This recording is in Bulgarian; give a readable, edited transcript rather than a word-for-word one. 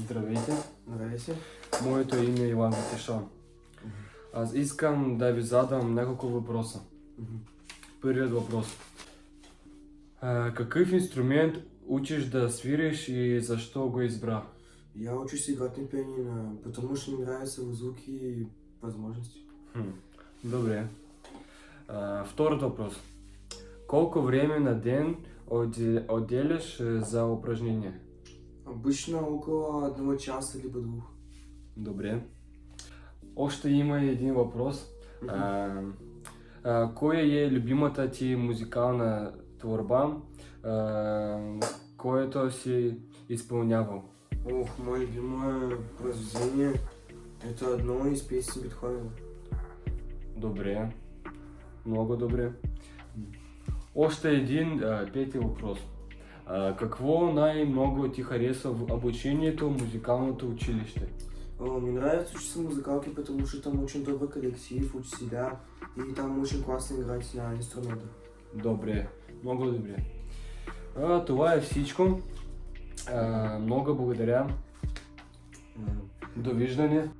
Здравейте, Здравейте. моето име е Иван Витишан. Аз искам да ви задам няколко въпроса. Първият въпрос. Какъв инструмент учиш да свириш и защо го избра? Я учусь играть на пианино, потому что мне нравятся звуки и возможности. Добре. Вторият въпрос. Колко време на ден отделяш за упражнения? Обычно около 1 часа либо 2. Добре. Още има един въпрос. Коя е любимата ти музикална творба, която си изпълнявал? Мое любимое произведение это одно из песен Бетховена. Добре. Много добре. Още един пети въпрос. Какво най-много ти харесва в обучението в музикалното училище? Мне нравится учиться в музыкалке, потому что там очень добрый коллектив, учителя, и там очень классно играть на инструментах. Добре. Много добре. Това е всичко. Много благодаря. Довиждане.